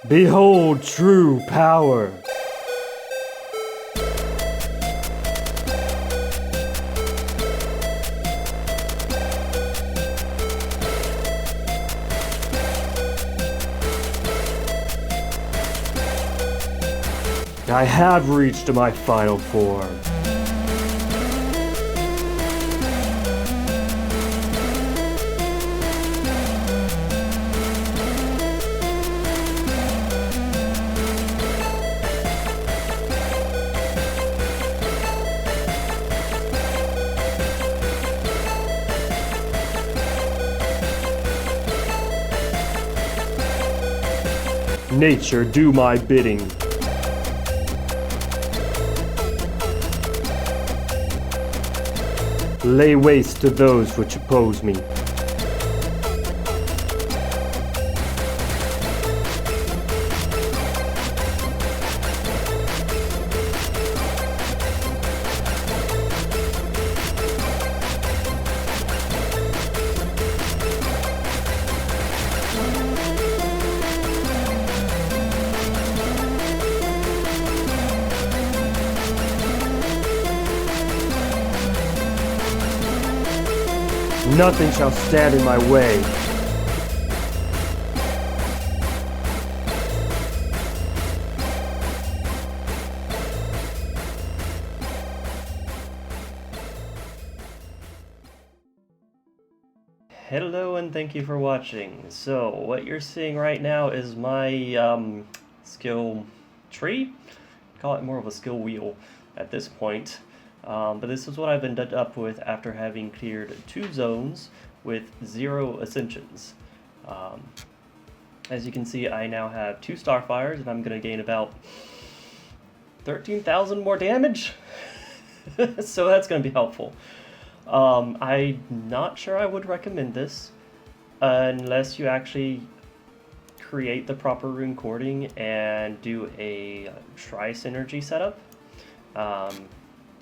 Behold true power! I have reached my final form. Nature, do my bidding. Lay waste to those which oppose me. Nothing shall stand in my way. Hello and thank you for watching. So what you're seeing right now is my skill tree. Call it more of a skill wheel at this point. But this is what I've ended up with after having cleared 2 zones with 0 ascensions. As you can see, I now have 2 starfires and I'm going to gain about 13,000 more damage. So that's going to be helpful. I'm not sure I would recommend this unless you actually create the proper rune cording and do a tri-synergy setup.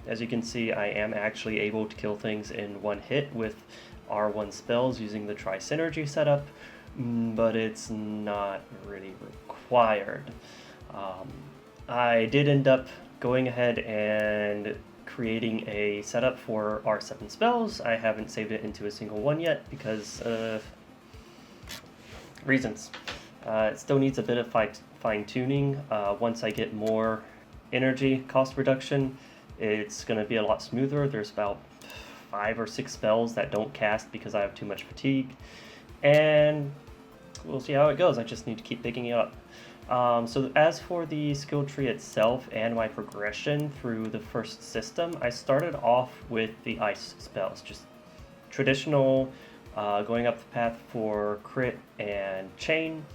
As you can see, I am actually able to kill things in 1 hit with R1 spells using the tri-synergy setup, but it's not really required. I did end up going ahead and creating a setup for R7 spells. I haven't saved it into a single one yet because of reasons. It still needs a bit of fine-tuning. Once I get more energy cost reduction, it's going to be a lot smoother. There's about 5 or 6 spells that don't cast because I have too much fatigue. And we'll see how it goes. I just need to keep picking it up. So as for the skill tree itself and my progression through the first system, I started off with the ice spells. Just traditional, going up the path for crit and chain.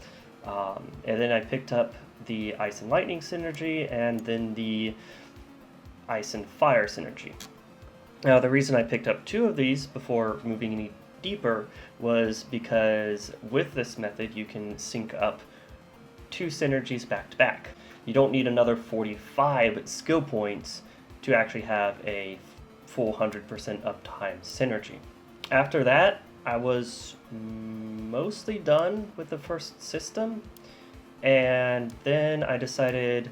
And then I picked up the ice and lightning synergy and then the ice and fire synergy. Now the reason I picked up 2 of these before moving any deeper was because with this method you can sync up 2 synergies back to back. You don't need another 45 skill points to actually have a full 100% uptime synergy. After that, I was mostly done with the first system, and then I decided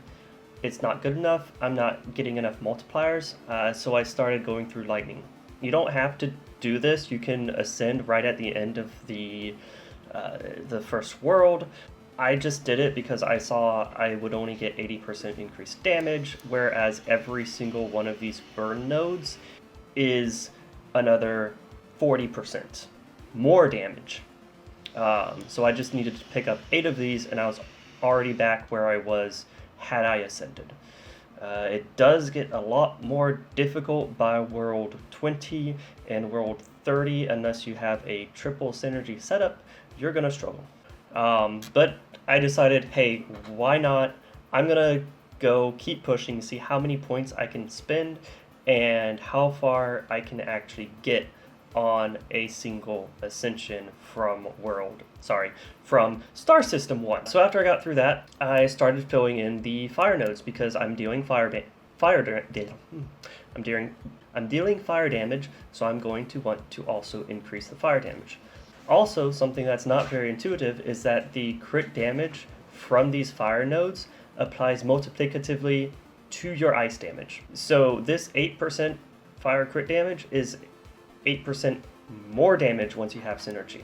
it's not good enough. I'm not getting enough multipliers, so I started going through lightning. You don't have to do this. You can ascend right at the end of the first world. I just did it because I saw I would only get 80% increased damage, whereas every single one of these burn nodes is another 40% more damage. So I just needed to pick up 8 of these, and I was already back where I was had I ascended. It does get a lot more difficult by world 20 and world 30. Unless you have a triple synergy setup, you're gonna struggle. But I decided, hey, why not? I'm gonna go keep pushing, see how many points I can spend and how far I can actually get on a single ascension from Star System 1. So after I got through that, I started filling in the fire nodes because I'm dealing fire damage, so I'm going to want to also increase the fire damage. Also, something that's not very intuitive is that the crit damage from these fire nodes applies multiplicatively to your ice damage. So this 8% fire crit damage is 8% more damage once you have synergy.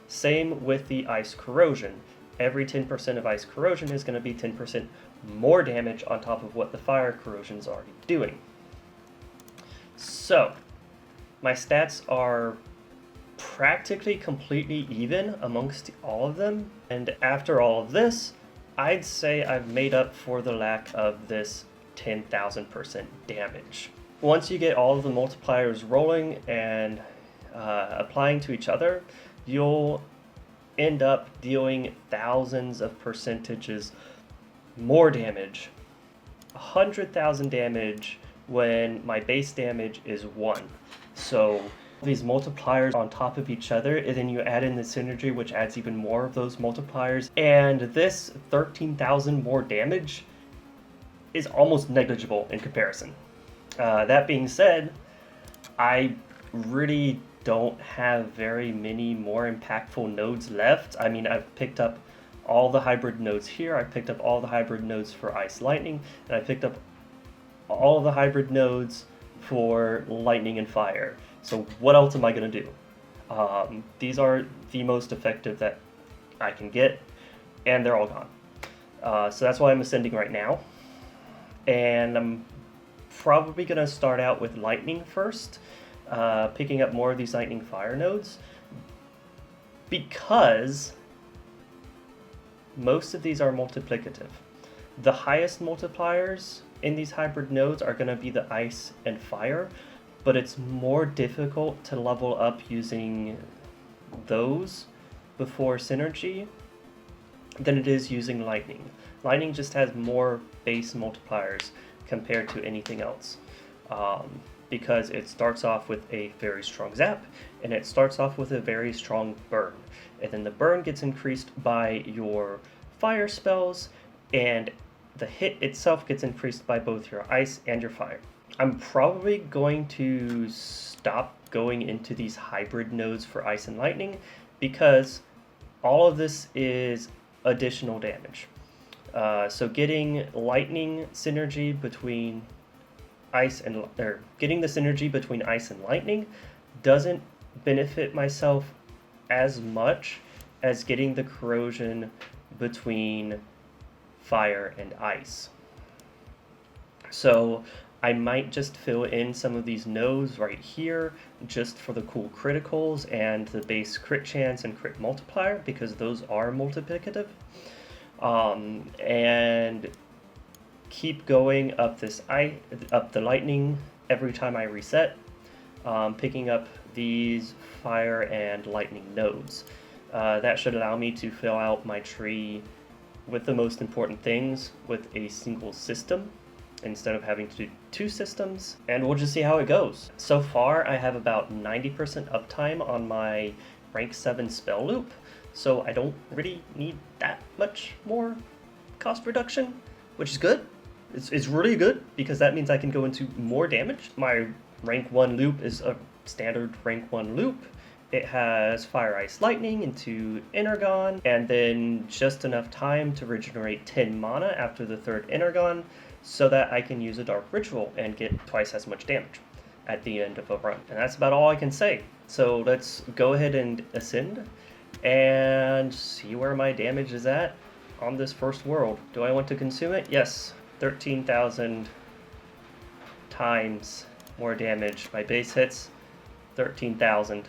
Same with the ice corrosion. Every 10% of ice corrosion is going to be 10% more damage on top of what the fire corrosion is already doing. So, my stats are practically completely even amongst all of them, and after all of this, I'd say I've made up for the lack of this 10,000% damage. Once you get all of the multipliers rolling and applying to each other, you'll end up dealing thousands of percentages more damage. 100,000 damage when my base damage is 1. So these multipliers on top of each other, and then you add in the synergy, which adds even more of those multipliers, and this 13,000 more damage is almost negligible in comparison. That being said, I really don't have very many more impactful nodes left. I mean, I've picked up all the hybrid nodes here, I picked up all the hybrid nodes for Ice Lightning, and I picked up all of the hybrid nodes for Lightning and Fire. So what else am I going to do? These are the most effective that I can get, and they're all gone. So that's why I'm ascending right now. And I'm probably going to start out with Lightning first, picking up more of these Lightning Fire nodes, because most of these are multiplicative. The highest multipliers in these hybrid nodes are going to be the Ice and Fire, but it's more difficult to level up using those before synergy than it is using Lightning. Lightning just has more base multipliers compared to anything else, because it starts off with a very strong zap, and it starts off with a very strong burn. And then the burn gets increased by your fire spells, and the hit itself gets increased by both your ice and your fire. I'm probably going to stop going into these hybrid nodes for ice and lightning, because all of this is additional damage. So getting lightning synergy between getting the synergy between ice and lightning doesn't benefit myself as much as getting the corrosion between fire and ice. So I might just fill in some of these nodes right here just for the cool criticals and the base crit chance and crit multiplier, because those are multiplicative. And keep going up up the lightning every time I reset, picking up these fire and lightning nodes. That should allow me to fill out my tree with the most important things with a single system instead of having to do 2 systems, and we'll just see how it goes. So far, I have about 90% uptime on my rank 7 spell loop, so I don't really need that much more cost reduction, which is good. It's really good, because that means I can go into more damage. My rank 1 loop is a standard rank 1 loop. It has Fire, Ice, Lightning into Energon, and then just enough time to regenerate 10 mana after the 3rd Energon, so that I can use a Dark Ritual and get twice as much damage at the end of a run. And that's about all I can say. So let's go ahead and ascend and see where my damage is at on this first world. Do I want to consume it? Yes. 13,000 times more damage. My base hits 13,000.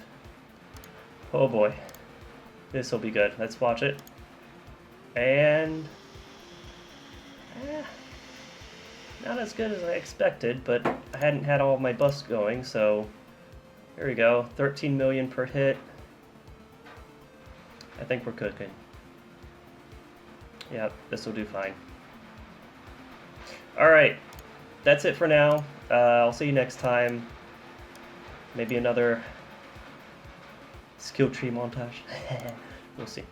Oh boy. This will be good. Let's watch it. And not as good as I expected, but I hadn't had all of my buffs going, so here we go. 13 million per hit. I think we're cooking. Yep, this will do fine. Alright, that's it for now. I'll see you next time. Maybe another skill tree montage. We'll see.